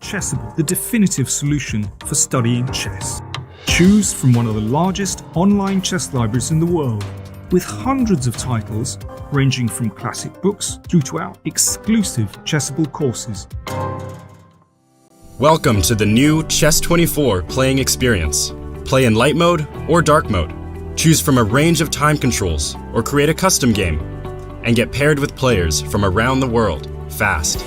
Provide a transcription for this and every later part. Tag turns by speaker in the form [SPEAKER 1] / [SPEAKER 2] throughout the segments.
[SPEAKER 1] Chessable, the definitive solution for studying chess. Choose from one of the largest online chess libraries in the world, with hundreds of titles ranging from classic books through to our exclusive Chessable courses.
[SPEAKER 2] Welcome to the new Chess24 playing experience. Play in light mode or dark mode. Choose from a range of time controls or create a custom game, and get paired with players from around the world fast.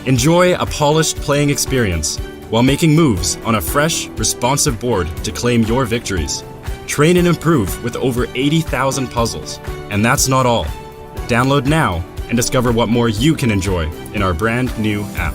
[SPEAKER 2] Enjoy a polished playing experience while making moves on a fresh, responsive board to claim your victories. Train and improve with over 80,000 puzzles. And that's not all. Download now and discover what more you can enjoy in our brand new app.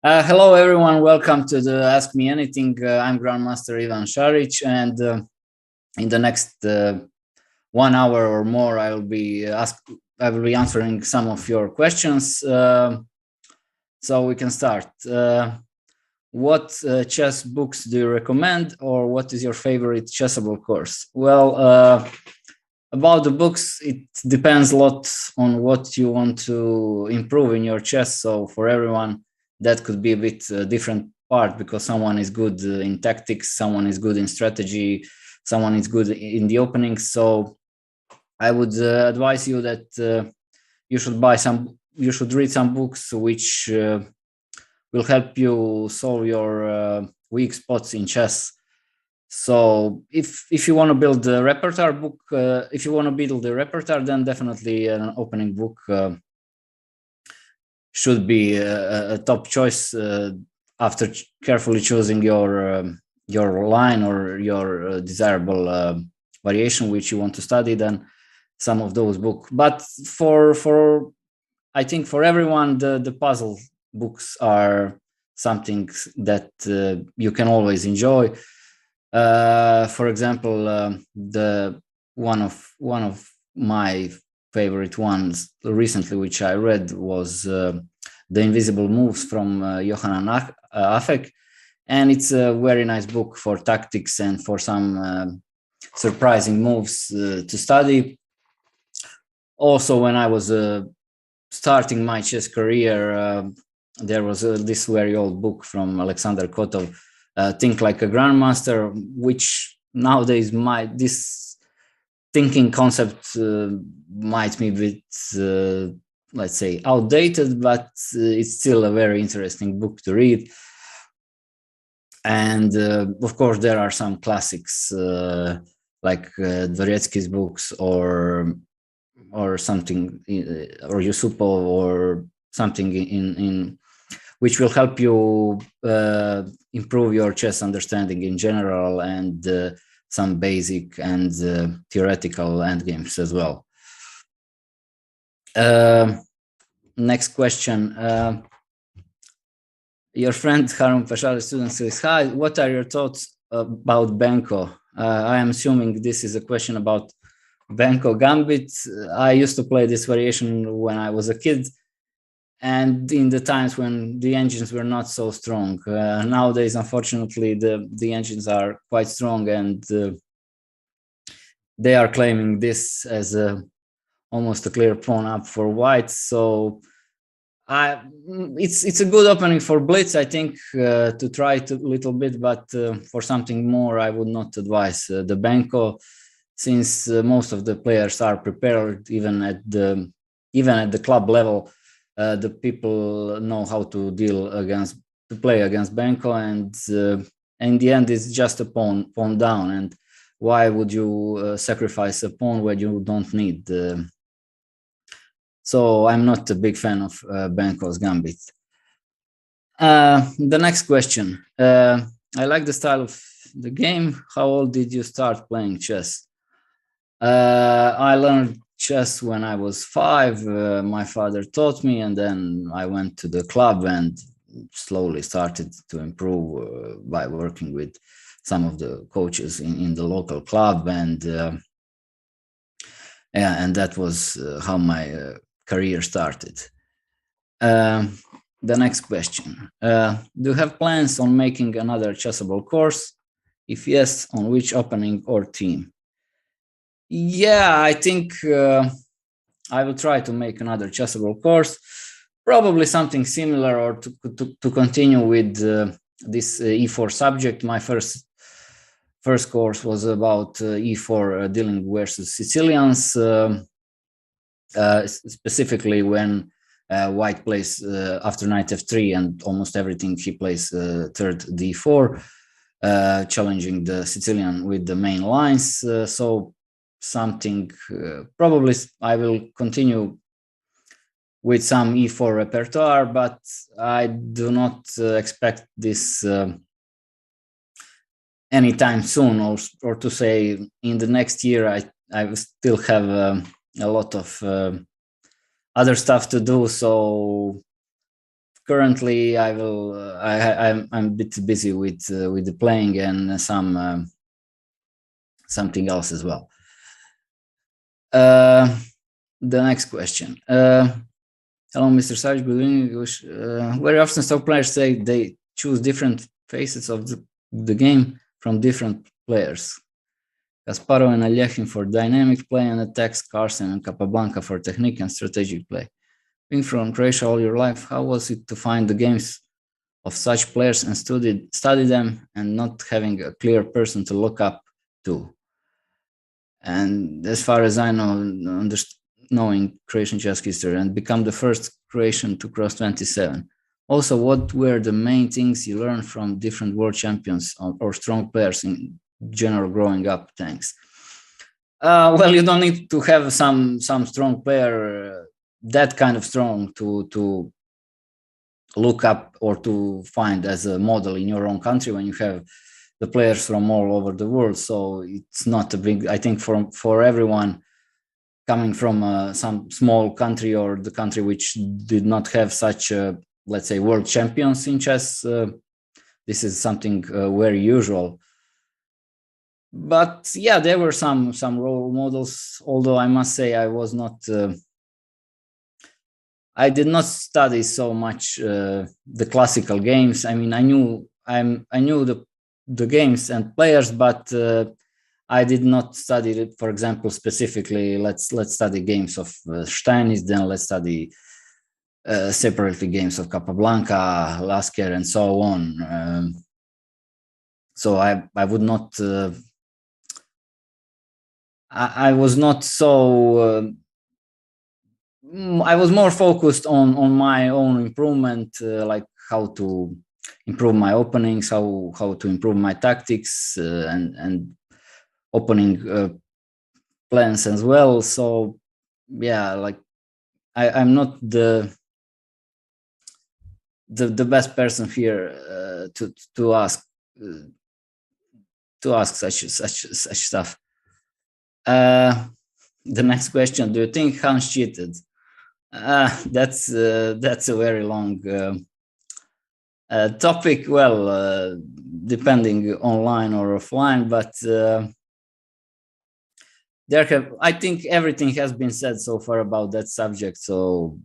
[SPEAKER 3] Hello, everyone. Welcome to the Ask Me Anything. I'm Grandmaster Ivan Saric, and in the next 1 hour or more, I will be answering some of your questions. So we can start. What chess books do you recommend, or what is your favorite Chessable course? Well, about the books, it depends a lot on what you want to improve in your chess. So for everyone, that could be a bit different part, because someone is good in tactics, someone is good in strategy, someone is good in the openings. So I would advise you that you should read some books which will help you solve your weak spots in chess. So if you want to build a repertoire book, then definitely an opening book should be a top choice after carefully choosing your line or your desirable variation which you want to study. Then some of those books. But I think for everyone, the puzzle books are something that you can always enjoy. For example, the one of my favorite ones recently, which I read, was The Invisible Moves from Johann Affek, and it's a very nice book for tactics and for some surprising moves to study. Also, when I was starting my chess career, there was this very old book from Alexander Kotov, Think Like a Grandmaster, which nowadays this thinking concept might be a bit let's say, outdated, but it's still a very interesting book to read. And of course, there are some classics like Dvoretsky's books or something, or Yusupov, or something in which will help you improve your chess understanding in general, and some basic and theoretical endgames as well. Next question. Your friend Harun Pashar, student, says, hi, what are your thoughts about Benko? I am assuming this is a question about Benko Gambit. I used to play this variation when I was a kid, and in the times when the engines were not so strong. Nowadays, unfortunately, the engines are quite strong, and they are claiming this as almost a clear pawn up for white. So it's a good opening for blitz, I think, to try it a little bit, but for something more, I would not advise the Benko, since most of the players are prepared, even at the club level. The people know how to play against Benko, and in the end, it's just a pawn down. And why would you sacrifice a pawn when you don't need? So I'm not a big fan of Benko's gambit. The next question. I like the style of the game. How old did you start playing chess? I learned chess when I was 5. My father taught me, and then I went to the club and slowly started to improve by working with some of the coaches in the local club. And and that was how my career started. The next question. Do you have plans on making another chessable course? If yes, on which opening or theme? Yeah, I think I will try to make another chessable course, probably something similar, or to continue with this E4 subject. My first course was about E4 dealing versus Sicilians, specifically when white plays after knight f3, and almost everything he plays third d4, challenging the Sicilian with the main lines. So something, probably I will continue with some E4 repertoire, but I do not expect this anytime soon, or to say in the next year. I will still have a lot of other stuff to do. So currently I'm a bit busy with the playing and something else as well. The next question. Hello, Mr. Saric, good evening. Very often top players say they choose different facets of the game from different players. Kasparov and Alyekhin for dynamic play and attacks, Carlsen and Capablanca for technique and strategic play. Being from Croatia all your life, how was it to find the games of such players and study them, and not having a clear person to look up to? And as far as I know, knowing Croatian chess history, and become the first Croatian to cross 27. Also, what were the main things you learned from different world champions or strong players in general growing up? Thanks. Well, you don't need to have some strong player that kind of strong to look up or to find as a model in your own country, when you have the players from all over the world. So it's not a big, I think for everyone coming from some small country, or the country which did not have such let's say world champions in chess, this is something very usual. But yeah, there were some role models, although I must say I did not study so much the classical games. I mean, I knew the games and players, but I did not study it. For example, specifically, let's study games of Steinitz, then let's study separately games of Capablanca, Lasker, and so on. So I would not. I was not so I was more focused on my own improvement, like how to improve my openings, how to improve my tactics, and opening plans as well. So yeah, like I'm not the best person here to ask such stuff. The next question: do you think Hans cheated? That's a very long topic. Well, depending online or offline, but I think everything has been said so far about that subject, so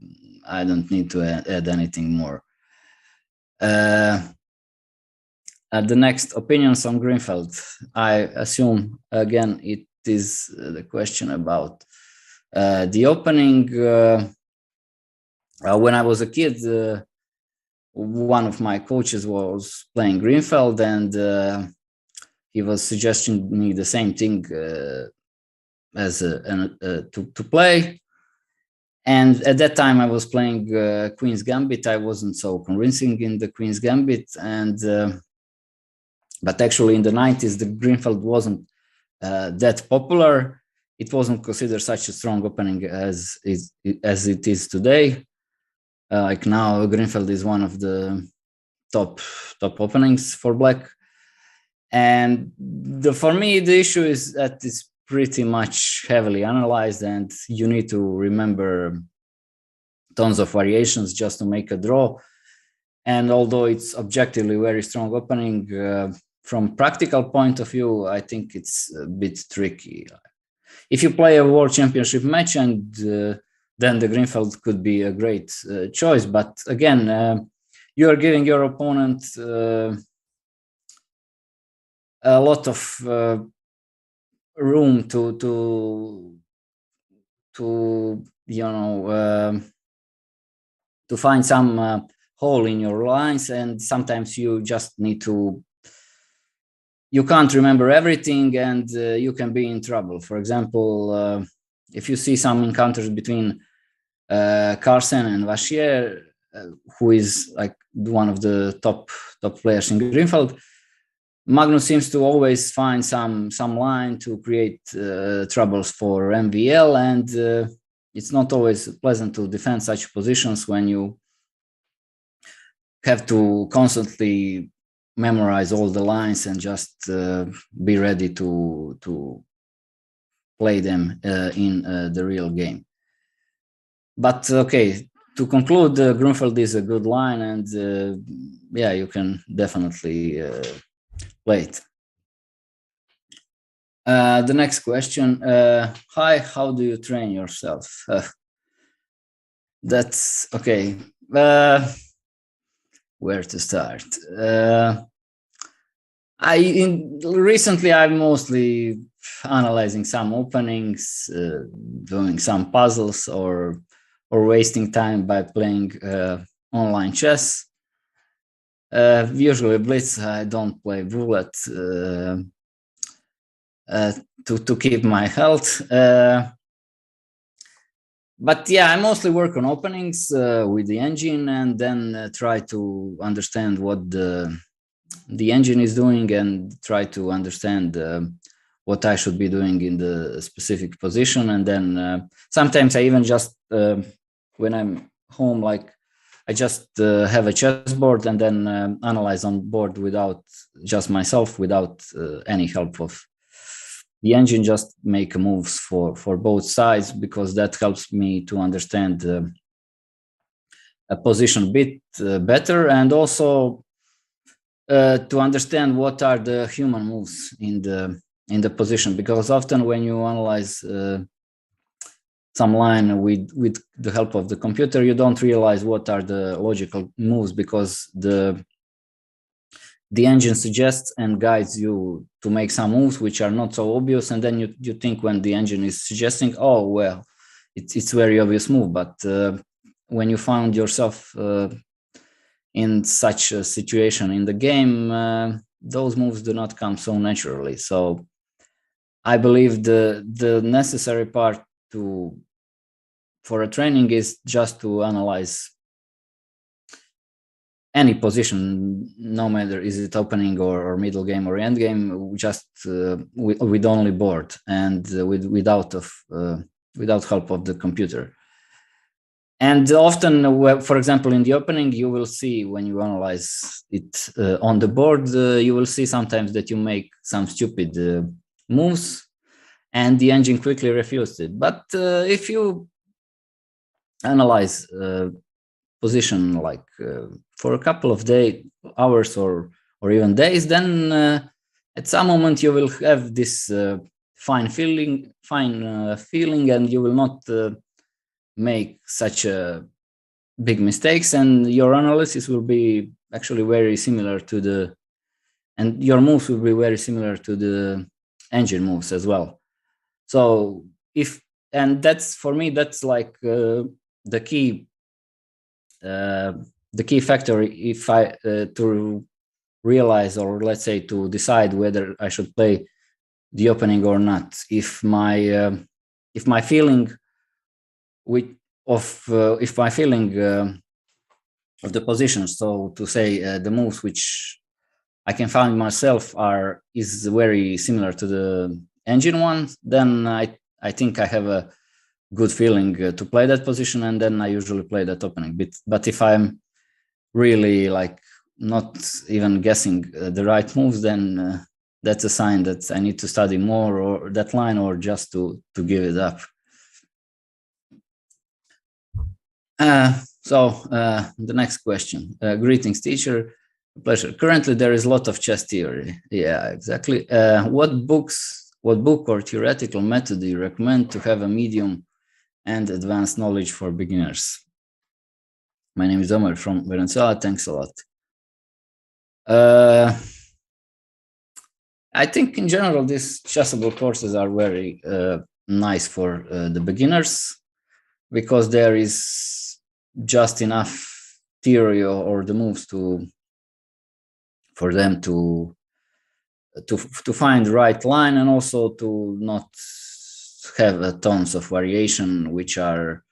[SPEAKER 3] I don't need to add anything more. The next, opinions on Greenfeld. I assume again it is the question about the opening. When I was a kid, one of my coaches was playing Greenfeld, and he was suggesting me the same thing as to play. And at that time, I was playing Queen's Gambit. I wasn't so convincing in the Queen's Gambit, and but actually in the 90s, the Greenfeld wasn't that popular. It wasn't considered such a strong opening as it is today. Like now, Greenfeld is one of the top openings for black. And for me, the issue is that it's pretty much heavily analyzed, and you need to remember tons of variations just to make a draw. And although it's objectively very strong opening, from practical point of view, I think it's a bit tricky. If you play a World Championship match, and then the Greenfeld could be a great choice. But again, you are giving your opponent a lot of room to to find some hole in your lines, and sometimes you just need to. You can't remember everything, and you can be in trouble. For example, if you see some encounters between Carlsen and Vachier, who is like one of the top players in Greenfeld, Magnus seems to always find some line to create troubles for MVL, and it's not always pleasant to defend such positions when you have to constantly memorize all the lines and just be ready to play them in the real game. But okay, to conclude, Grunfeld is a good line, and yeah, you can definitely play it. The next question. Hi, how do you train yourself? That's okay. Where to start? Recently I'm mostly analyzing some openings, doing some puzzles, or wasting time by playing online chess. Usually blitz. I don't play roulette to keep my health. But yeah, I mostly work on openings with the engine, and then try to understand what the engine is doing, and try to understand what I should be doing in the specific position. And then sometimes I even just, when I'm home, like I just have a chessboard and then analyze on board without just myself, without any help of the engine, just make moves for both sides, because that helps me to understand a position a bit better, and also to understand what are the human moves in the position, because often when you analyze some line with the help of the computer, you don't realize what are the logical moves, because the engine suggests and guides you to make some moves which are not so obvious, and then you think when the engine is suggesting, oh well, it's very obvious move. But when you found yourself in such a situation in the game, those moves do not come so naturally. So I believe the necessary part to for a training is just to analyze any position, no matter is it opening or middle game or end game, just with only board and without help of the computer. And often, for example, in the opening, you will see when you analyze it on the board, you will see sometimes that you make some stupid moves and the engine quickly refused it. But if you analyze position like for a couple of hours or even days, then at some moment you will have this fine feeling, and you will not make such big mistakes, and your analysis will be actually very similar to and your moves will be very similar to the engine moves as well. So that's for me, that's like the key factor if I to realize, or let's say to decide whether I should play the opening or not. If my feeling of the position, so to say the moves which I can find myself is very similar to the engine one, then I think I have a good feeling to play that position, and then I usually play that opening. But if I'm really like not even guessing the right moves, then that's a sign that I need to study more or that line, or just to give it up. So the next question. Greetings, teacher. Pleasure. Currently, there is a lot of chess theory. Yeah, exactly. What book or theoretical method do you recommend to have a medium and advanced knowledge for beginners? My name is Omar from Venezuela. Thanks a lot. I think in general, these chessable courses are very nice for the beginners, because there is just enough theory or the moves for them to find the right line, and also to not have tons of variation which are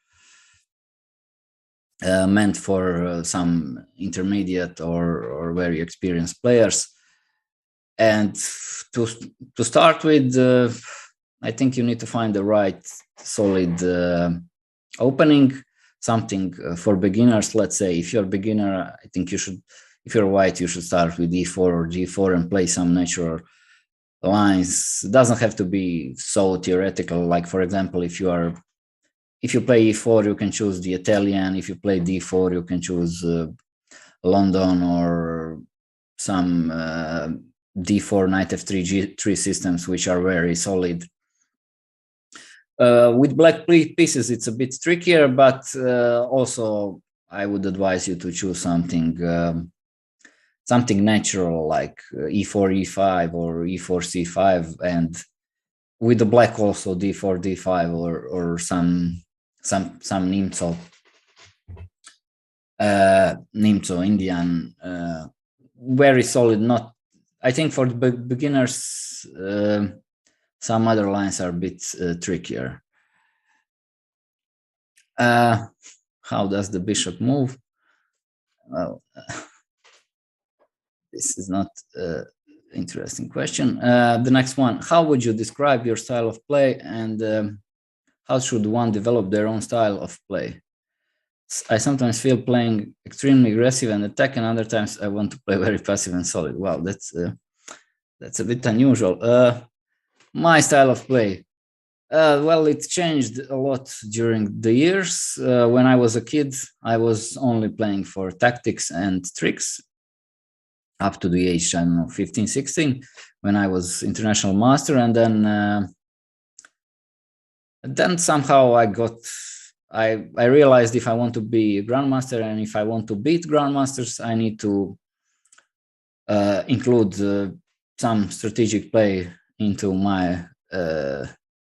[SPEAKER 3] meant for some intermediate or very experienced players. And to start with, I think you need to find the right solid opening, something for beginners. Let's say if you're a beginner, I think you should, if you're white, you should start with e4 or g4 and play some natural lines. It doesn't have to be so theoretical. Like, for example, if you play e4, you can choose the Italian. If you play d4, you can choose London or some d4, knight f3, g3 systems, which are very solid. With black pieces, it's a bit trickier, but also I would advise you to choose something natural, like e4, e5, or e4, c5, and with the black also d4, d5, or some Nimzo Indian, very solid. Not, I think for the beginners, some other lines are a bit trickier. How does the bishop move? Well, this is not an interesting question. The next one, how would you describe your style of play, and how should one develop their own style of play? I sometimes feel playing extremely aggressive and attack, and other times I want to play very passive and solid. Wow, that's a bit unusual. My style of play, well, it changed a lot during the years. When I was a kid, I was only playing for tactics and tricks up to the age, I don't know, 15, 16, when I was international master. And then somehow I realized if I want to be a grandmaster, and if I want to beat grandmasters, I need to include some strategic play into my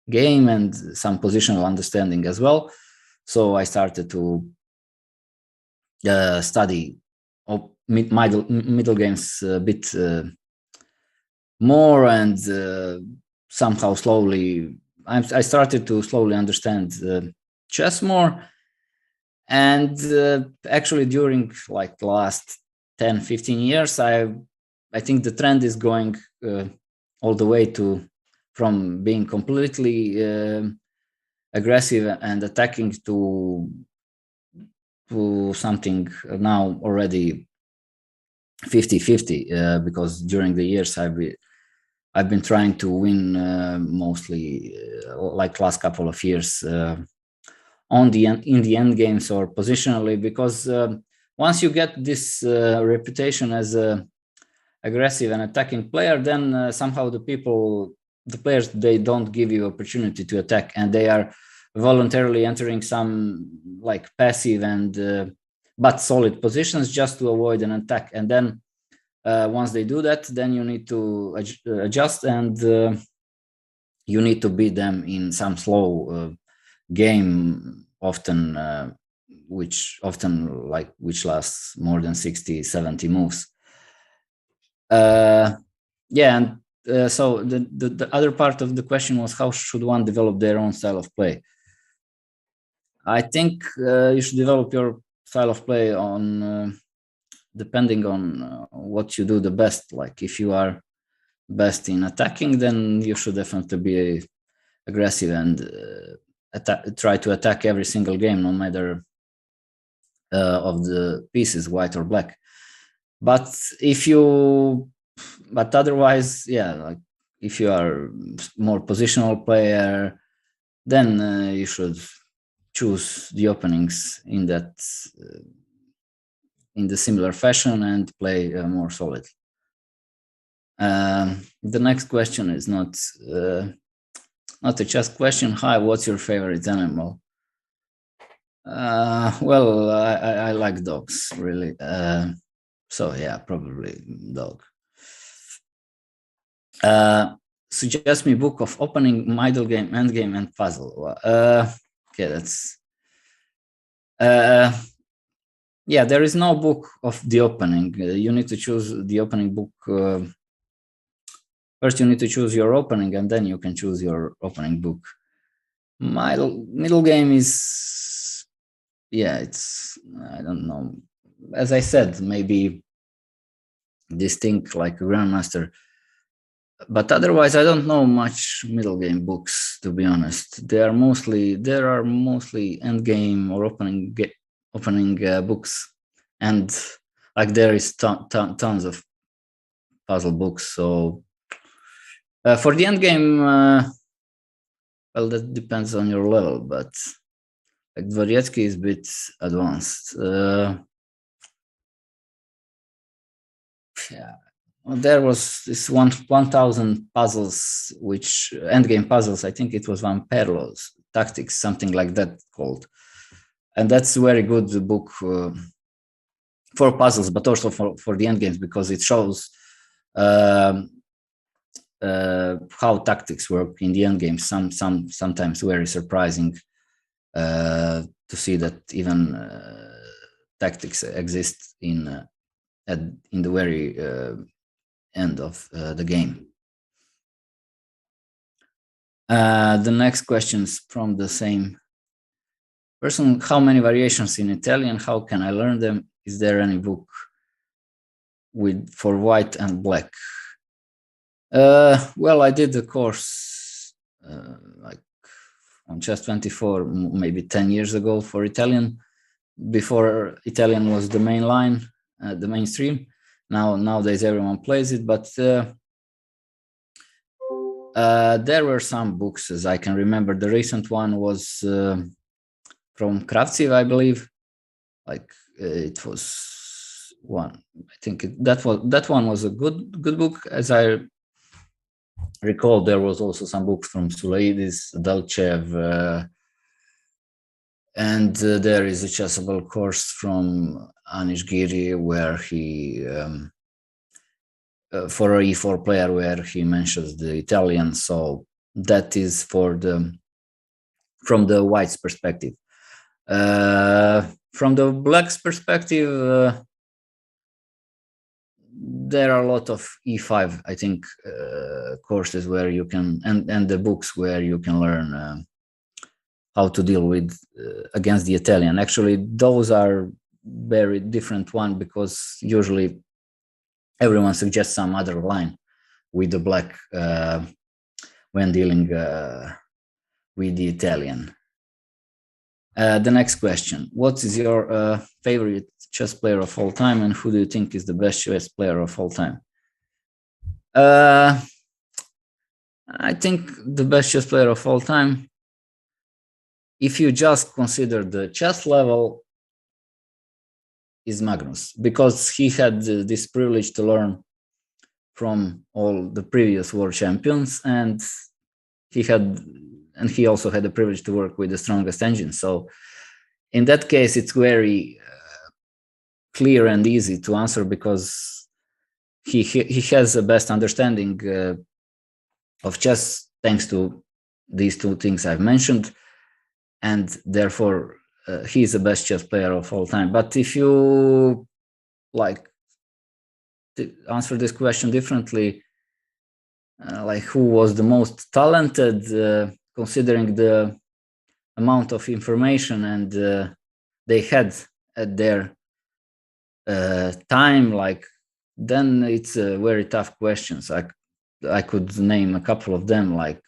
[SPEAKER 3] game, and some positional understanding as well. So I started to study middle games a bit more, and somehow slowly I started to slowly understand chess more. And actually during like the last 10, 15 years, I think the trend is going all the way from being completely aggressive and attacking to something now already 50-50, because during the years I've been trying to win mostly like last couple of years in the end games or positionally, because once you get this reputation as a aggressive and attacking player, then somehow the players, they don't give you opportunity to attack, and they are voluntarily entering some like passive and but solid positions just to avoid an attack. And then once they do that, then you need to adjust, and you need to beat them in some slow game, often which lasts more than 60-70 moves. And so the other part of the question was, how should one develop their own style of play? I think you should develop your style of play on depending on what you do the best. Like if you are best in attacking, then you should definitely be aggressive and try to attack every single game, no matter of the pieces, white or black. But otherwise, yeah, like if you are more positional player, then you should choose the openings in the similar fashion and play more solid. The next question is not a chess question. Hi, what's your favorite animal? Well, I like dogs, really. So yeah, probably dog. Suggest me book of opening, middle game, end game, and puzzle. Okay, that's yeah. There is no book of the opening. You need to choose the opening book. First, you need to choose your opening, and then you can choose your opening book. Middle game is, yeah, it's, I don't know. As I said, maybe distinct like a grandmaster. But otherwise, I don't know much middle game books, to be honest. There are mostly end game or opening books, and like there is tons of puzzle books. So for the end game, well, that depends on your level, but like Dvoretsky is a bit advanced. Yeah. There was this 1,000 puzzles, which endgame puzzles. I think it was Van Perlo's Tactics, something like that called, and that's a very good book for puzzles, but also for the endgames, because it shows how tactics work in the endgames. Sometimes very surprising to see that even tactics exist in the very end of the game. The next question is from the same person. How many variations in Italian? How can I learn them? Is there any book for white and black? Well, I did the course like on Chess24 maybe 10 years ago for Italian, before Italian was the main line, the mainstream. Nowadays everyone plays it, but there were some books, as I can remember. The recent one was from Kravtsev, I believe. Like it was one. I think that one was a good book. As I recall, there was also some books from Sulaidis, Dalchev, and there is a chessable course from Anish Giri, where he for a E4 player, where he mentions the Italian. So that is from the white's perspective. From the black's perspective, there are a lot of E5, I think, courses where you can, and the books where you can learn how to deal with against the Italian. Actually, those are very different one, because usually everyone suggests some other line with the black when dealing with the Italian. The next question: what is your favorite chess player of all time, and who do you think is the best chess player of all time? I think the best chess player of all time, if you just consider the chess level, is Magnus, because he had this privilege to learn from all the previous world champions, and he also had the privilege to work with the strongest engine. So in that case, it's very clear and easy to answer, because he has the best understanding of chess, thanks to these two things I've mentioned, and therefore he's the best chess player of all time. But if you like to answer this question differently, like who was the most talented, considering the amount of information and they had at their time, like, then it's a very tough question. So I could name a couple of them, like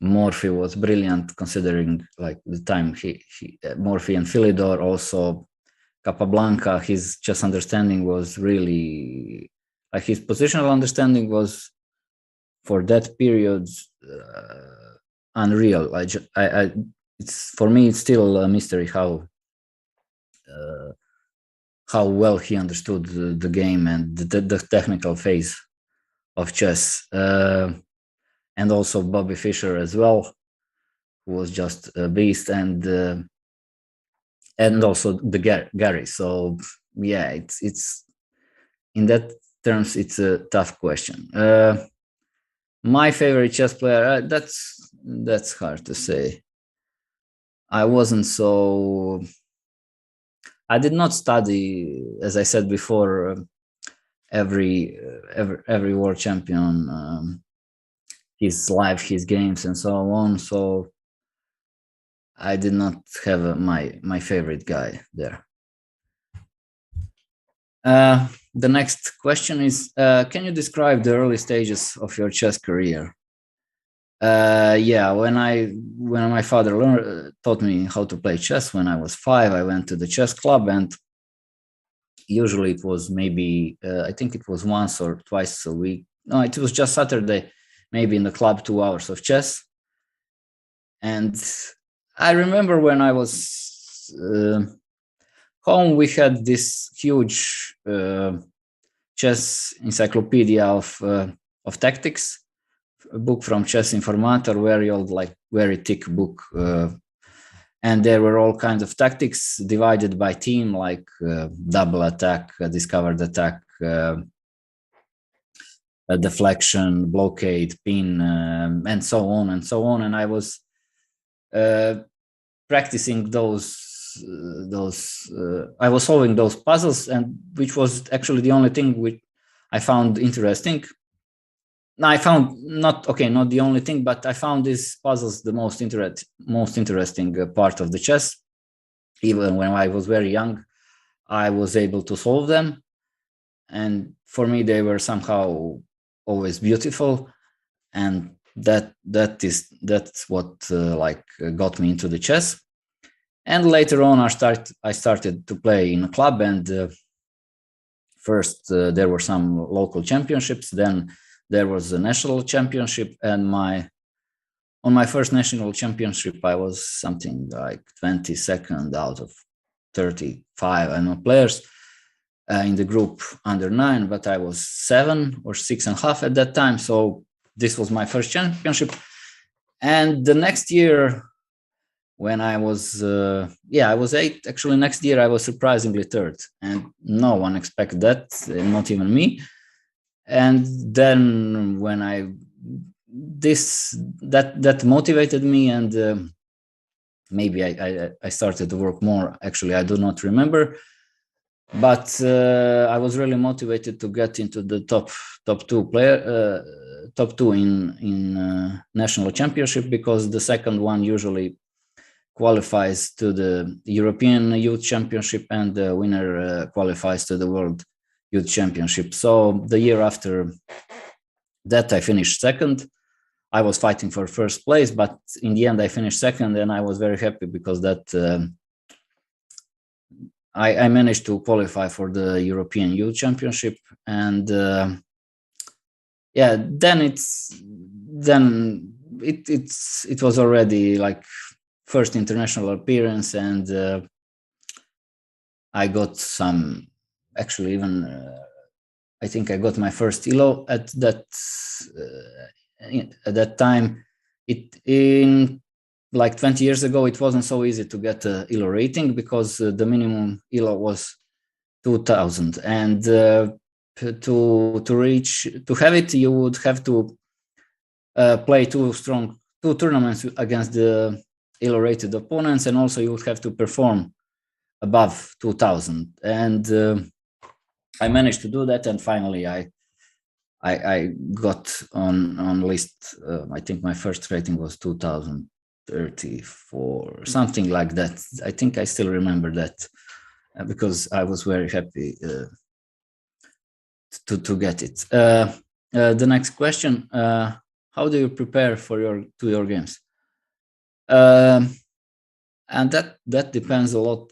[SPEAKER 3] Morphy was brilliant, considering like the time Morphy and Philidor, also Capablanca. His chess understanding was really, like, his positional understanding was for that period unreal. It's, for me, it's still a mystery how well he understood the game and the technical phase of chess. And also Bobby Fischer as well, who was just a beast, and also the Gary. So yeah, it's in that terms, it's a tough question. My favorite chess player, that's hard to say. I did not study, as I said before, every world champion, his life, his games, and so on. So I did not have my favorite guy there. The next question is, can you describe the early stages of your chess career? Yeah, when my father taught me how to play chess when I was 5, I went to the chess club, and usually it was maybe, I think it was once or twice a week. No, it was just Saturday, maybe in the club, 2 hours of chess. And I remember when I was home, we had this huge chess encyclopedia of tactics, a book from Chess Informator, very old, like very thick book. And there were all kinds of tactics divided by team, like double attack, discovered attack, a deflection, blockade, pin, and so on and so on. And I was practicing those. I was solving those puzzles, and which was actually the only thing which I found interesting. I found not the only thing, but I found these puzzles the most interesting part of the chess. Even when I was very young, I was able to solve them, and for me they were somehow always beautiful, and that's what got me into the chess. And later on, I started to play in a club, and first there were some local championships, then there was a national championship, and on my first national championship, I was something like 22nd out of 35 players in the group under 9, but I was 7 or 6.5 at that time. So this was my first championship. And the next year, when I was, I was 8. Actually, next year I was surprisingly 3rd, and no one expected that, not even me. And then when that motivated me, and maybe I started to work more. Actually, I do not remember, but I was really motivated to get into the top 2 in national championship, because the second one usually qualifies to the European Youth Championship, and the winner qualifies to the World Youth Championship. So the year after that, I finished second. I was fighting for first place, but in the end I finished second, and I was very happy because that I managed to qualify for the European Youth Championship. And yeah, then it was already like first international appearance, and I got some, actually even I think I got my first ELO at that time. In like 20 years ago, it wasn't so easy to get a ELO rating because the minimum ELO was 2000, and to have it, you would have to play two tournaments against the ELO rated opponents, and also you would have to perform above 2000. And I managed to do that, and finally I got on list. I think my first rating was 2034, something like that. I think I still remember that because I was very happy to get it. The next question: how do you prepare for your games? And that depends a lot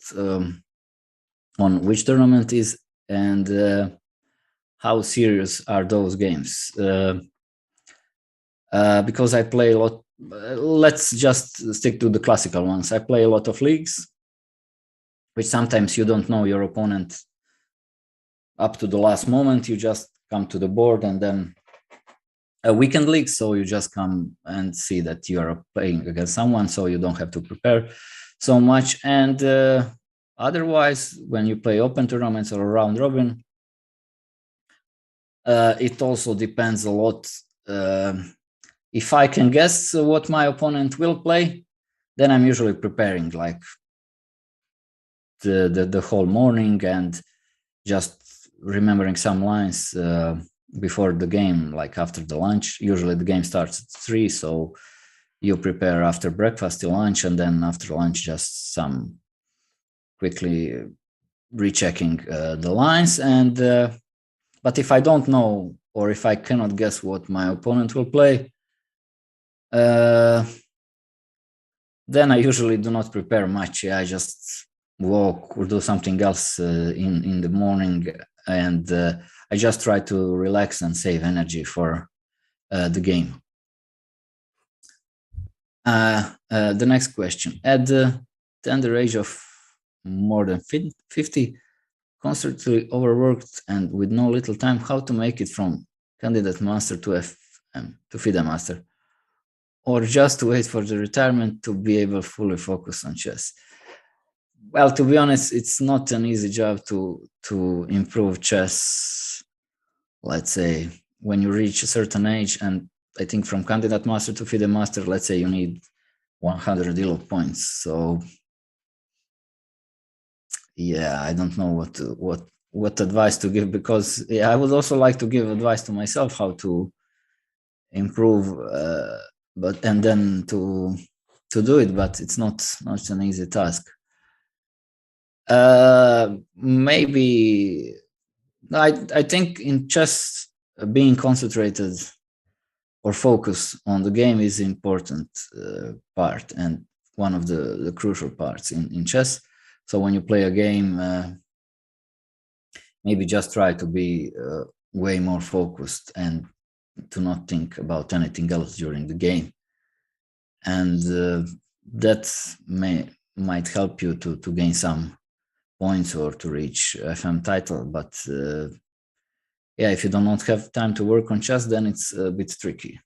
[SPEAKER 3] on which tournament is and how serious are those games. Because I play a lot. Let's just stick to the classical ones. I play a lot of leagues, which sometimes you don't know your opponent up to the last moment. You just come to the board, and then a weekend league, so you just come and see that you are playing against someone, so you don't have to prepare so much. And otherwise, when you play open tournaments or round robin, it also depends a lot. If I can guess what my opponent will play, then I'm usually preparing like the whole morning and just remembering some lines before the game, like after the lunch. Usually the game starts at 3, so you prepare after breakfast till lunch, and then after lunch just some quickly rechecking the lines. And but if I don't know, or if I cannot guess what my opponent will play, then I usually do not prepare much. I just walk or do something else in the morning, and I just try to relax and save energy for the game. The next question: at the tender age of more than 50, constantly overworked and with no little time, how to make it from candidate master to FM to FIDE master, or just to wait for the retirement to be able to fully focus on chess? Well, to be honest, it's not an easy job to improve chess. Let's say when you reach a certain age, and I think from candidate master to FIDE master, let's say you need 100 ELO points. So yeah, I don't know what advice to give, because I would also like to give advice to myself how to improve, and then to do it, but it's not an easy task. Maybe I think in chess, being concentrated or focus on the game is important part, and one of the crucial parts in chess. So when you play a game, maybe just try to be way more focused and to not think about anything else during the game. And that might help you to gain some points or to reach FM title. But yeah, if you do not have time to work on chess, then it's a bit tricky.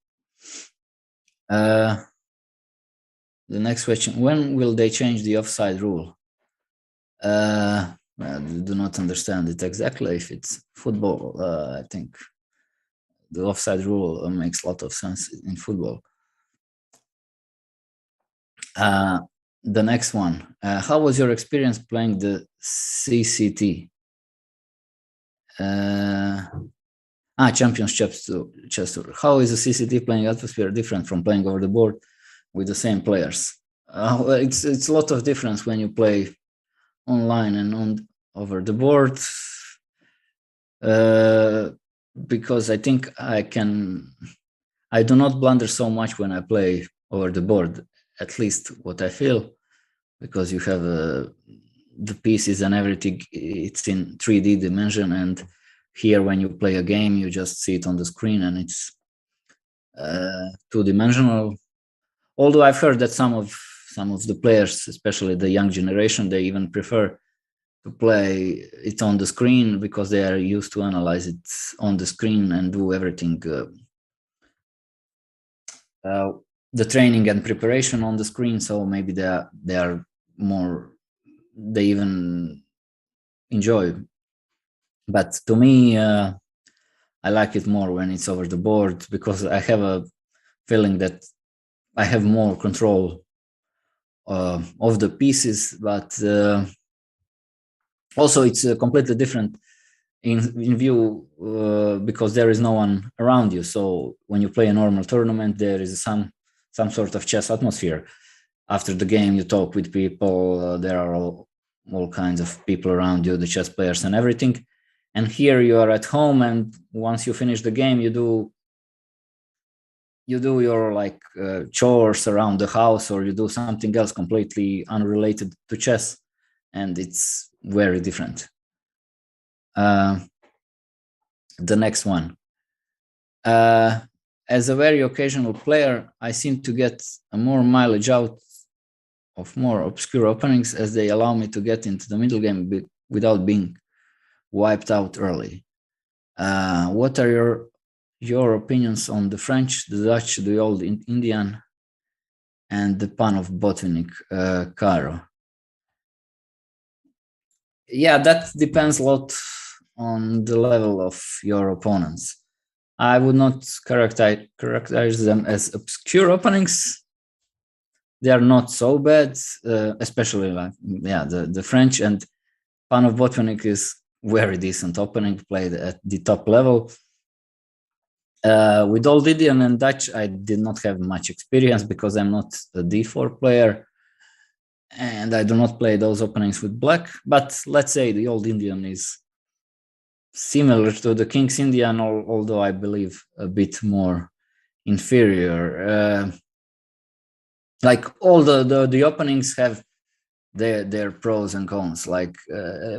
[SPEAKER 3] The next question: when will they change the offside rule? I do not understand it exactly. If it's football, I think the offside rule makes a lot of sense in football. The next one: how was your experience playing the CCT? Champions Chess Tour. How is the CCT playing atmosphere different from playing over the board with the same players? It's a lot of difference when you play online and on over the board, because I think I do not blunder so much when I play over the board, at least what I feel, because you have the pieces and everything, it's in 3D dimension, and here when you play a game you just see it on the screen and it's two-dimensional. Although I've heard that some of the players, especially the young generation, they even prefer to play it on the screen because they are used to analyze it on the screen and do everything, the training and preparation on the screen. So maybe they are more, they even enjoy. But to me, I like it more when it's over the board because I have a feeling that I have more control of the pieces, but also it's completely different in view because there is no one around you. So when you play a normal tournament, there is some sort of chess atmosphere. After the game, you talk with people. There are all kinds of people around you, the chess players and everything. And here you are at home, and once you finish the game, you do your chores around the house, or you do something else completely unrelated to chess, and it's very different. The next one. As a very occasional player, I seem to get a more mileage out of more obscure openings as they allow me to get into the middle game without being wiped out early. What are your opinions on the French, the Dutch, the Old Indian, and the Pan of Botvinnik, Caro? Yeah, that depends a lot on the level of your opponents. I would not characterize them as obscure openings. They are not so bad, especially the French, and Pan of Botvinnik is very decent opening, played at the top level. With Old Indian and Dutch, I did not have much experience because I'm not a D4 player and I do not play those openings with black. But let's say the Old Indian is similar to the King's Indian, although I believe a bit more inferior. Like all the openings have their pros and cons. Like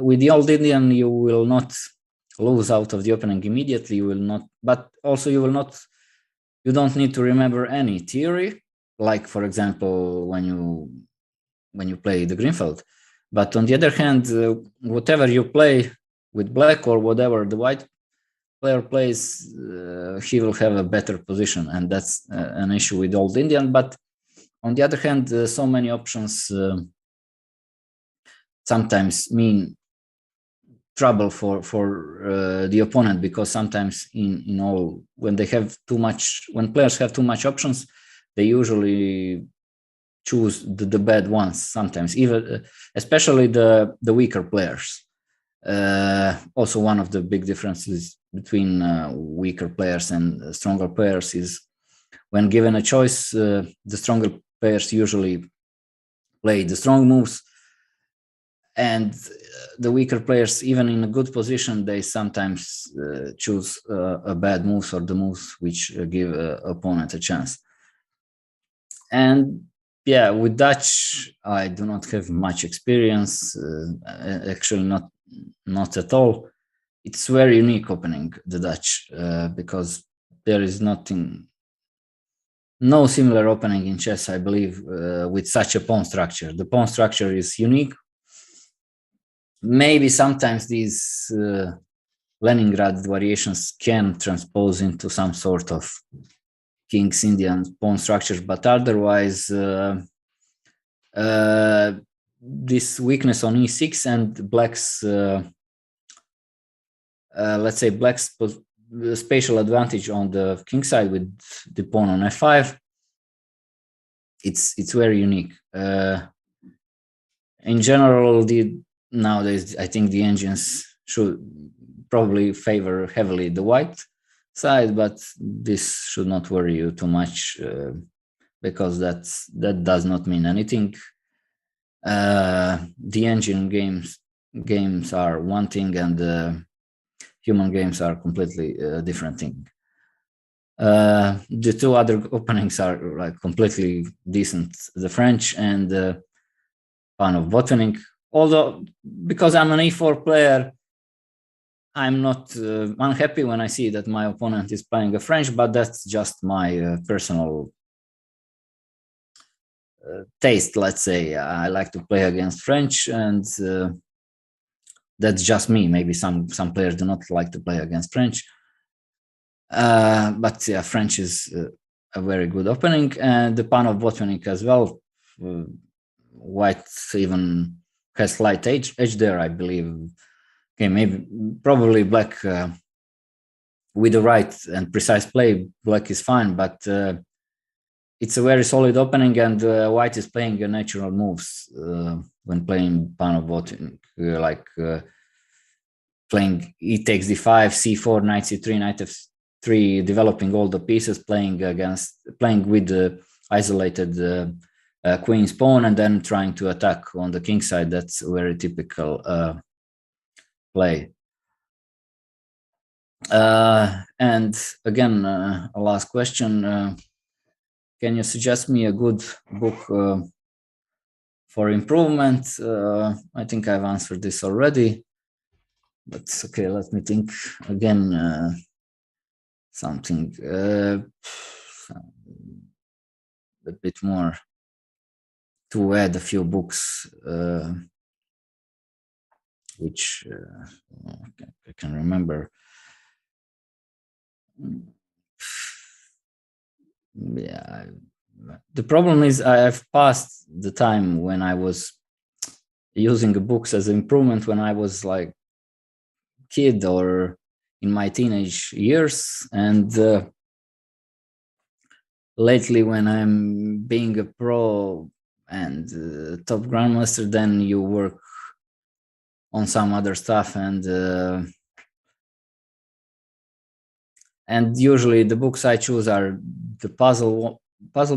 [SPEAKER 3] with the Old Indian, you will not lose out of the opening immediately. You will not, but also you don't need to remember any theory. Like for example, when you play the Greenfeld. But on the other hand, whatever you play with black or whatever the white player plays, he will have a better position, and that's an issue with Old Indian. But on the other hand, so many options sometimes mean trouble for the opponent, because sometimes when players have too much options, they usually choose the bad ones. Sometimes even especially the weaker players. Also, one of the big differences between weaker players and stronger players is when given a choice, the stronger players usually play the strong moves, and the weaker players, even in a good position, they sometimes choose a bad moves or the moves which give opponent a chance. And yeah, with Dutch, I do not have much experience. Actually, not at all. It's very unique opening, the Dutch, because there is no similar opening in chess, I believe, with such a pawn structure. The pawn structure is unique. Maybe sometimes these Leningrad variations can transpose into some sort of King's Indian pawn structure, but otherwise, this weakness on e6 and black's, let's say black's spatial advantage on the king side with the pawn on f5, it's very unique. In general, nowadays, I think the engines should probably favor heavily the white side, but this should not worry you too much. because that does not mean anything. The engine games are one thing, and human games are completely different thing. The two other openings are like completely decent. The French and the Pan of Botvinnik. Although, because I'm an e4 player, I'm not unhappy when I see that my opponent is playing a French, but that's just my personal taste, let's say. I like to play against French, and that's just me. Maybe some players do not like to play against French. But yeah, French is a very good opening, and the Pan of Botvinnik as well. White even has slight edge there, I believe. Okay, maybe probably black with the right and precise play, black is fine, but it's a very solid opening, and white is playing natural moves when playing Pan of Botvinnik, like playing e takes d5, c4, knight c3, knight f3, developing all the pieces, playing with the isolated queen's pawn, and then trying to attack on the king side. That's a very typical play. And again, a last question. Can you suggest me a good book for improvement? I think I've answered this already, but okay, let me think again. Something a bit more to add a few books which I can remember. Yeah, the problem is I've passed the time when I was using the books as improvement when I was like kid or in my teenage years, and lately when I'm being a pro and top grandmaster, then you work on some other stuff, and usually the books I choose are the puzzle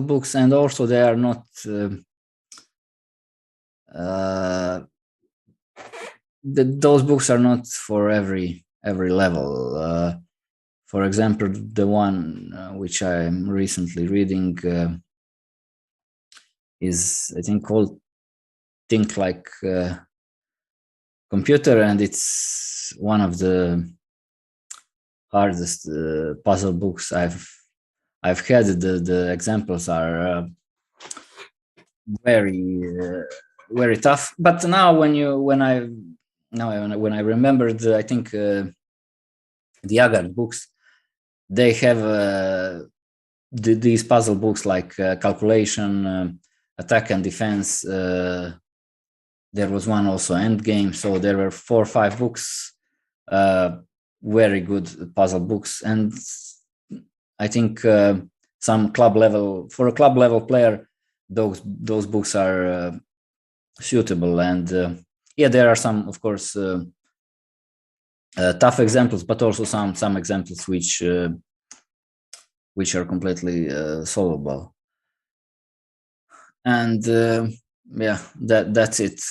[SPEAKER 3] books, and also they are not those books are not for every level. For example, the one which I'm recently reading is, I think, called Think Like Computer, and it's one of the hardest puzzle books I've had. The examples are very tough. But now when I remembered, I think the Agard books, they have these puzzle books like calculation, attack and defense. There was one also endgame. So there were 4 or 5 books, very good puzzle books, and I think some club level player, those books are suitable. And yeah, there are some, of course, tough examples, but also some examples which are completely solvable. And yeah, that's it.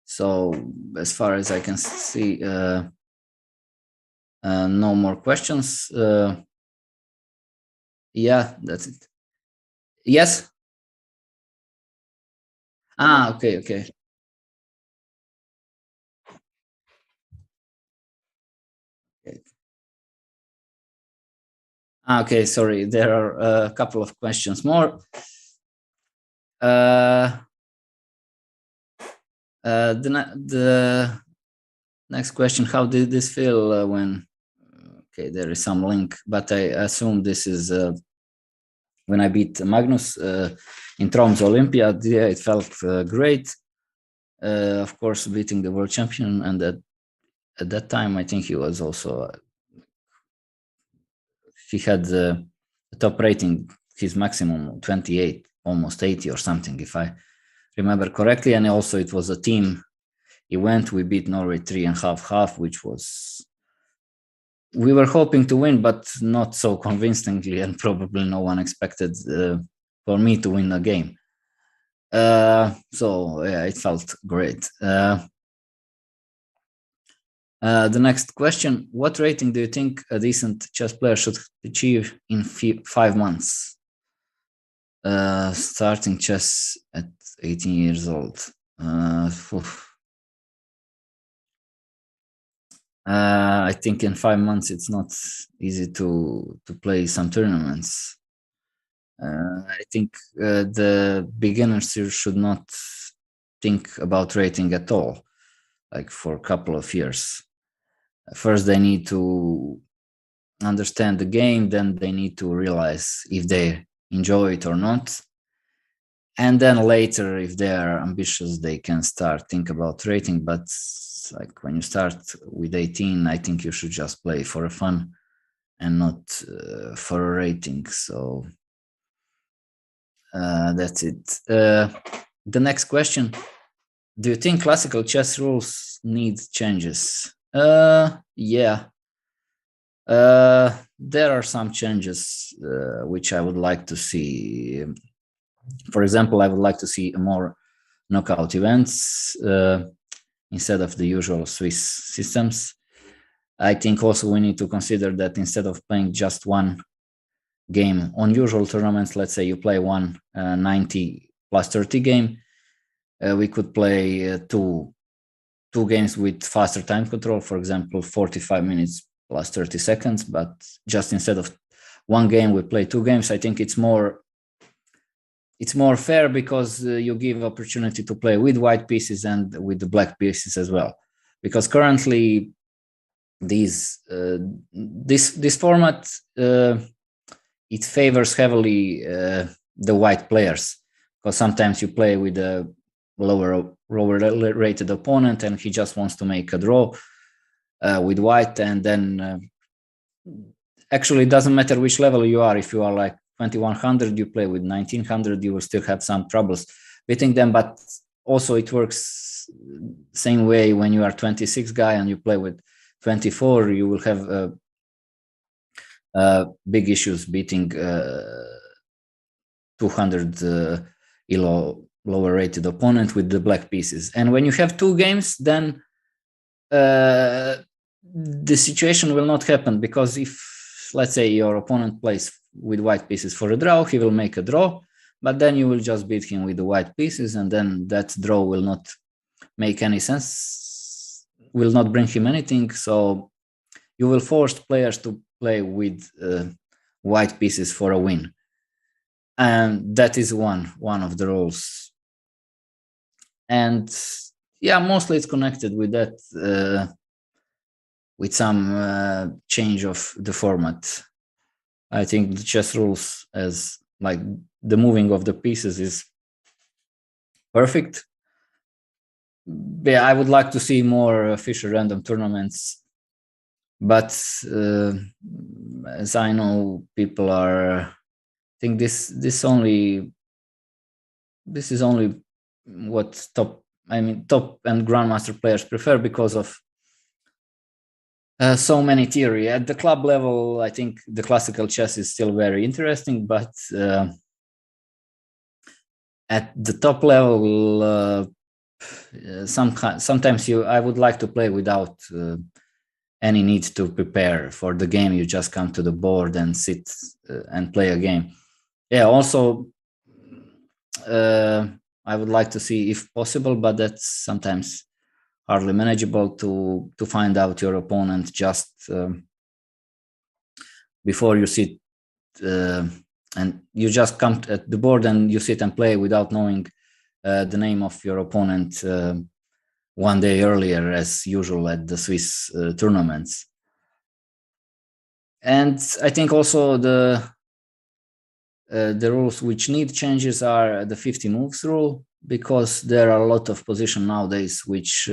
[SPEAKER 3] So as far as I can see, no more questions. Yeah, that's it. Yes. Okay. Okay. Okay, sorry, there are a couple of questions more. The next question: how did this feel when? Okay, there is some link, but I assume this is when I beat Magnus in Tromsø Olympiad. Yeah, it felt great. Of course, beating the world champion, and at that time, I think he was also. He had the top rating, his maximum 28, almost 80 or something, if I remember correctly. And also it was a team event. We beat Norway 3.5-1/2, which was we were hoping to win, but not so convincingly, and probably no one expected for me to win a game. So yeah, it felt great. The next question: what rating do you think a decent chess player should achieve in 5 months? Starting chess at 18 years old. I think in 5 months it's not easy to play some tournaments. I think the beginners should not think about rating at all, like for a couple of years. First, they need to understand the game, then they need to realize if they enjoy it or not. And then later, if they are ambitious, they can start think about rating. But like when you start with 18, I think you should just play for fun and not for a rating. So that's it. The next question: do you think classical chess rules need changes? Yeah. There are some changes which I would like to see. For example, I would like to see more knockout events instead of the usual Swiss systems. I think also we need to consider that instead of playing just one game on usual tournaments, let's say you play one 90 plus 30 game, we could play two games with faster time control, for example 45 minutes plus 30 seconds, but just instead of one game we play two games. I think it's more fair because you give opportunity to play with white pieces and with the black pieces as well, because currently this format it favors heavily the white players, because sometimes you play with a lower rated opponent and he just wants to make a draw with white, and then actually it doesn't matter which level you are. If you are like 2100, you play with 1900, you will still have some troubles beating them. But also it works same way when you are 26 guy and you play with 24, you will have big issues beating 200 lower rated opponent with the black pieces. And when you have two games, then the situation will not happen, because if, let's say, your opponent plays with white pieces for a draw, he will make a draw, but then you will just beat him with the white pieces, and then that draw will not make any sense, will not bring him anything. So you will force players to play with white pieces for a win, and that is one of the rules. And yeah, mostly it's connected with that, with some change of the format. I think the chess rules, as like the moving of the pieces, is perfect. Yeah, I would like to see more Fischer random tournaments, but as I know, people are, I think this is only what top and grandmaster players prefer, because of so many theory. At the club level, I think the classical chess is still very interesting, but at the top level, sometimes I would like to play without any need to prepare for the game. You just come to the board and sit and play a game. Yeah, also I would like to see, if possible, but that's sometimes hardly manageable, to find out your opponent just before you sit, and you just come at the board and you sit and play without knowing the name of your opponent one day earlier, as usual at the Swiss tournaments. And I think also the rules which need changes are the 50 moves rule, because there are a lot of positions nowadays which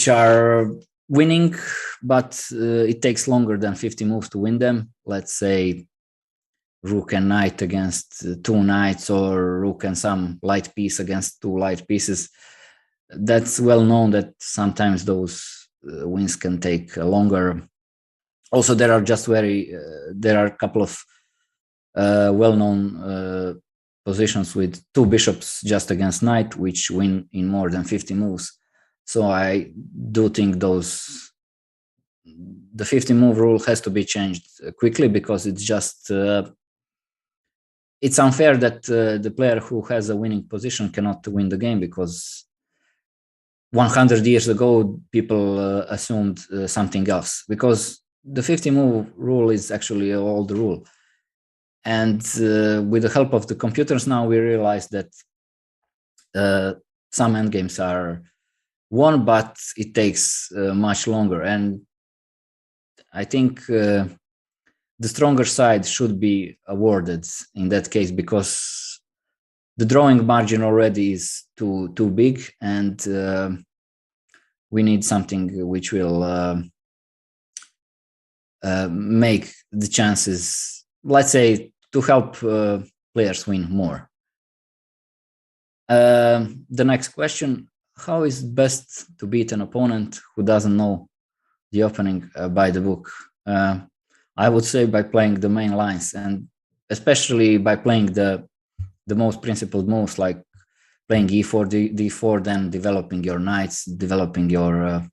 [SPEAKER 3] are winning, but it takes longer than 50 moves to win them. Let's say rook and knight against two knights, or rook and some light piece against two light pieces. That's well known that sometimes those wins can take longer. Also, there are a couple of well-known positions with 2 bishops just against knight, which win in more than 50 moves. So I do think the 50 move rule has to be changed quickly, because it's just it's unfair that the player who has a winning position cannot win the game, because 100 years ago people assumed something else, because the 50 move rule is actually an old rule. And with the help of the computers now, we realize that some endgames are won, but it takes much longer. And I think the stronger side should be awarded in that case, because the drawing margin already is too big, and we need something which will make the chances, let's say, to help players win more. The next question: how is it best to beat an opponent who doesn't know the opening by the book? I would say by playing the main lines, and especially by playing the most principled moves, like playing e4, d4, then developing your knights, developing your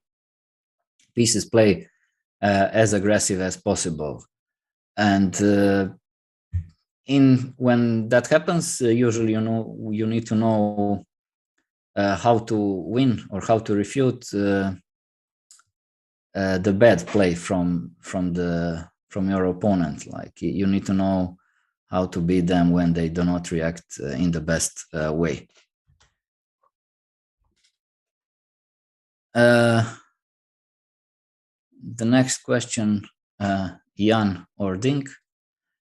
[SPEAKER 3] pieces, play as aggressive as possible. And when that happens, usually you need to know how to win or how to refute the bad play from your opponent. Like, you need to know how to beat them when they do not react in the best way. The next question, Jan or Dink?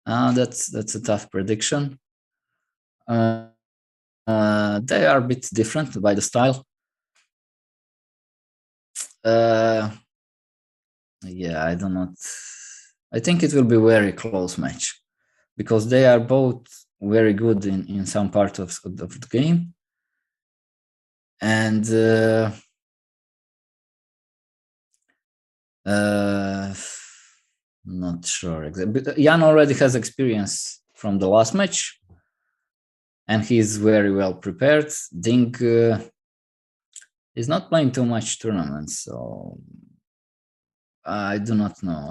[SPEAKER 3] That's a tough prediction. They are a bit different by the style. Yeah, I think it will be a very close match, because they are both very good in some part of the game. And not sure exactly. But Jan already has experience from the last match, and he's very well prepared. Dink is not playing too much tournaments, so I do not know.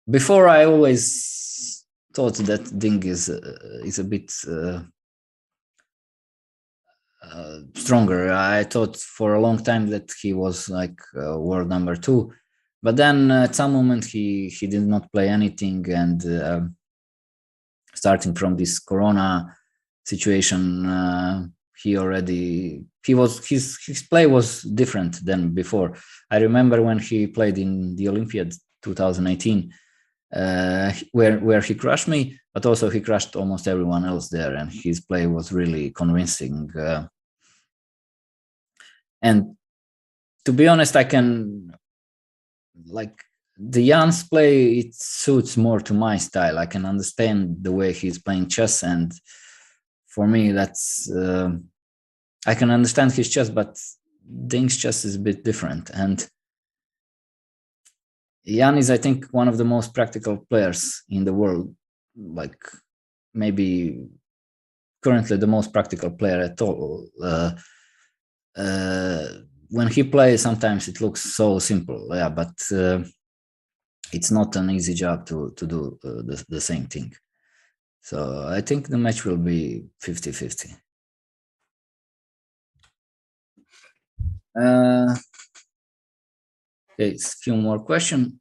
[SPEAKER 3] Before, I always thought that Dink is a bit stronger. I thought for a long time that he was like world number 2, but then at some moment he did not play anything, and starting from this Corona situation, his play was different than before. I remember when he played in the Olympiad 2018, where he crushed me, but also he crushed almost everyone else there, and his play was really convincing. And to be honest, the Jan's play, it suits more to my style. I can understand the way he's playing chess, and for me, that's I can understand his chess, but Dink's chess is a bit different. And Jan is, I think, one of the most practical players in the world, like maybe currently the most practical player at all. When he plays, sometimes it looks so simple, yeah, but it's not an easy job to do the same thing. So I think the match will be 50-50. Okay, a few more questions.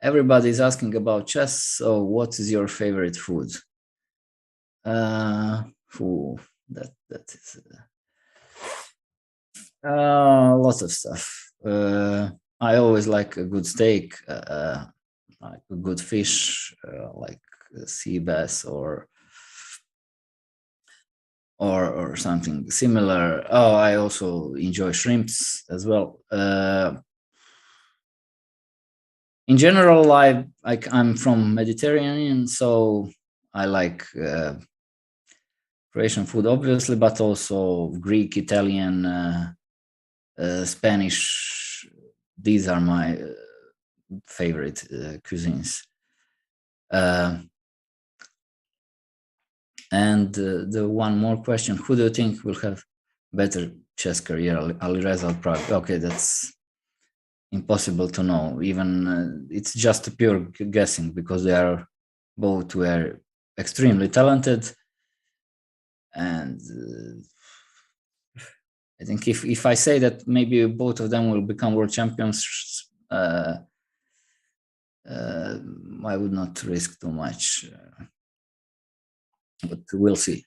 [SPEAKER 3] Everybody's asking about chess. So, what is your favorite food? That is lots of stuff. I always like a good steak, like a good fish, like sea bass or something similar. Oh, I also enjoy shrimps as well. In general, I'm from Mediterranean, so I like Croatian food, obviously, but also Greek, Italian, Spanish. These are my favorite cuisines. And the one more question: who do you think will have better chess career, Alireza or Prague? Okay, that's impossible to know. Even it's just pure guessing, because they are both were extremely talented, and I think if I say that maybe both of them will become world champions, I would not risk too much, but we'll see.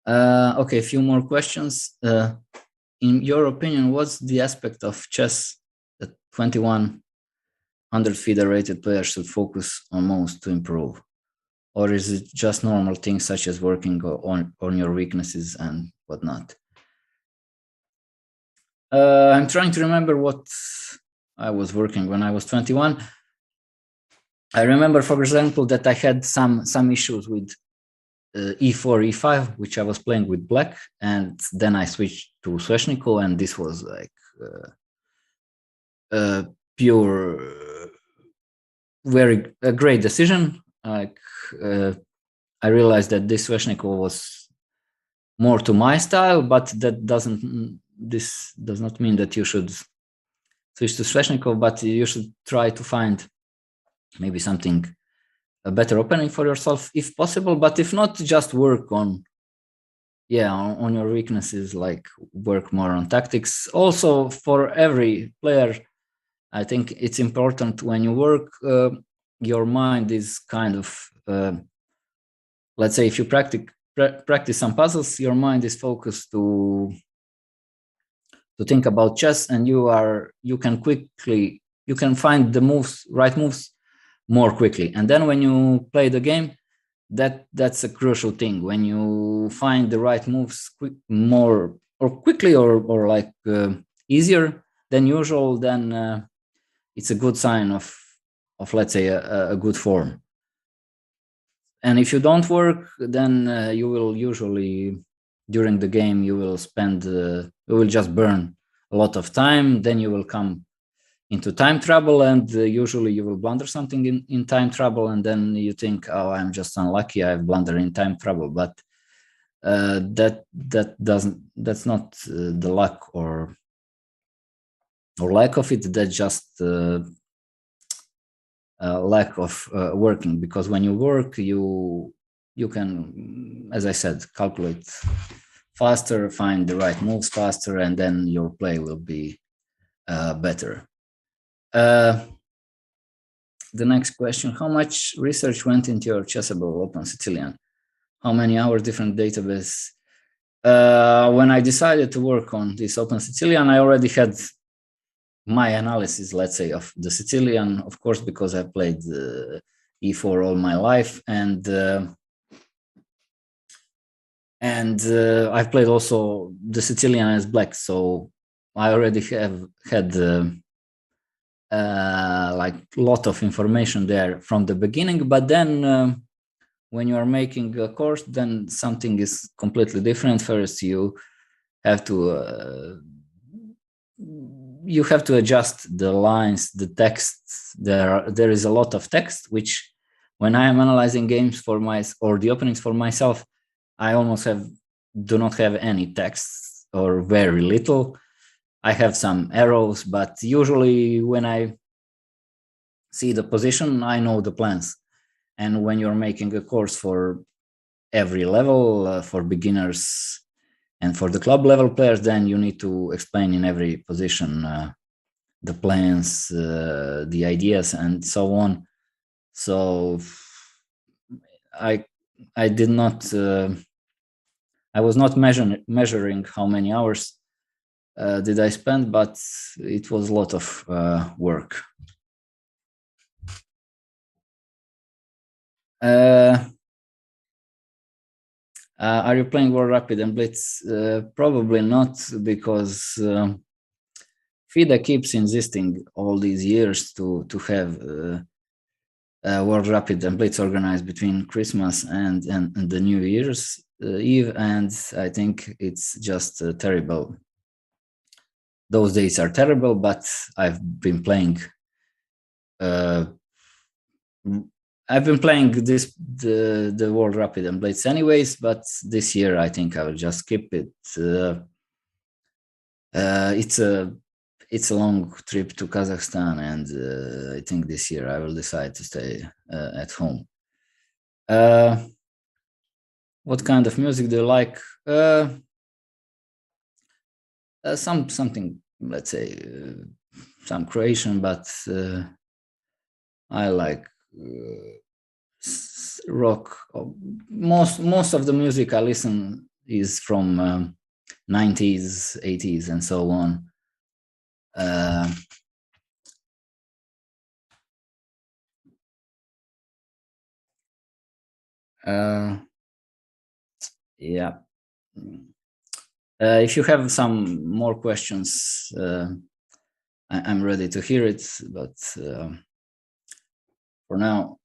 [SPEAKER 3] Okay, a few more questions. In your opinion, what's the aspect of chess that 2100 FIDE rated players should focus on most to improve? Or is it just normal things such as working on your weaknesses and whatnot? I'm trying to remember what I was working when I was 21. I remember, for example, that I had some issues with e4, e5, which I was playing with black, and then I switched to Sveshnikov, and this was like pure, a great decision. Like I realized that this Sveshnikov was more to my style, but this does not mean that you should switch to Sveshnikov, but you should try to find maybe something, a better opening for yourself if possible, but if not, just work on your weaknesses, like work more on tactics. Also, for every player, I think it's important when you work, your mind is kind of, let's say if you practice some puzzles, your mind is focused to think about chess, and you can find the right moves more quickly. And then when you play the game, that's a crucial thing. When you find the right moves more or quickly or like easier than usual, then it's a good sign of let's say a good form. And if you don't work, then you will usually during the game you will just burn a lot of time. Then you will come into time trouble, and usually you will blunder something in time trouble, and then you think, oh, I'm just unlucky, I've blundered in time trouble. But that's not the luck or lack of it. That's just lack of working, because when you work, you can, as I said, calculate faster, find the right moves faster, and then your play will be better. The next question: how much research went into your Chessable Open Sicilian? How many hours, different database? When I decided to work on this Open Sicilian, I already had my analysis, let's say, of the Sicilian, of course, because I played e4 all my life, and I've played also the Sicilian as black, so I already had like a lot of information there from the beginning. But then when you are making a course, then something is completely different. First, you have to adjust the lines, the text. There is a lot of text, which when I am analyzing games or the openings for myself, I almost do not have any text or very little. I have some arrows, but usually when I see the position, I know the plans. And when you're making a course for every level, for beginners and for the club level players, then you need to explain in every position the plans, the ideas, and so on. So I did not, I was not measuring how many hours did I spend, but it was a lot of work. Are you playing World Rapid and Blitz? Probably not, because FIDE keeps insisting all these years to have World Rapid and Blitz organized between Christmas and the New Year's. Eve, and I think it's just terrible. Those days are terrible, but I've been playing the World Rapid and Blitz anyways, but this year I think I will just skip it. It's a long trip to Kazakhstan, and I think this year I will decide to stay at home. What kind of music do you like? Something, let's say, some Croatian, but I like rock. Most of the music I listen is from 90s, 80s, and so on. Yeah. If you have some more questions, I'm ready to hear it, but for now,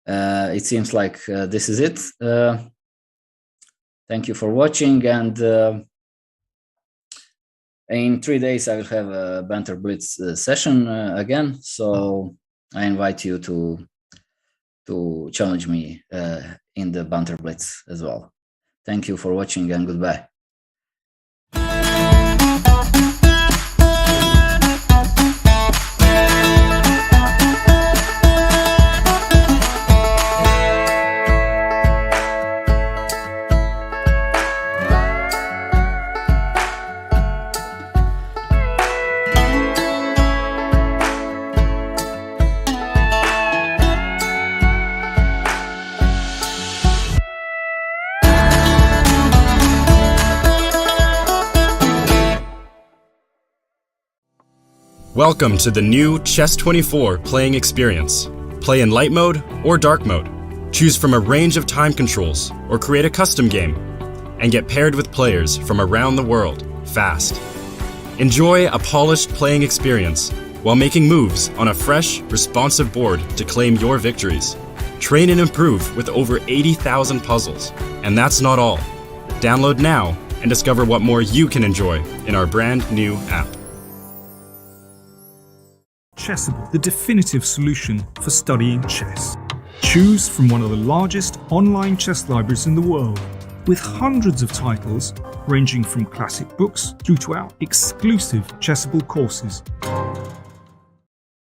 [SPEAKER 3] it seems like this is it. Thank you for watching, and in 3 days I will have a Banter Blitz session again, so I invite you to challenge me in the Banter Blitz as well. Thank you for watching, and goodbye.
[SPEAKER 2] Welcome to the new Chess24 playing experience. Play in light mode or dark mode. Choose from a range of time controls or create a custom game, and get paired with players from around the world, fast. Enjoy a polished playing experience while making moves on a fresh, responsive board to claim your victories. Train and improve with over 80,000 puzzles. And that's not all. Download now and discover what more you can enjoy in our brand new app.
[SPEAKER 1] Chessable, the definitive solution for studying chess. Choose from one of the largest online chess libraries in the world, with hundreds of titles ranging from classic books through to our exclusive Chessable courses.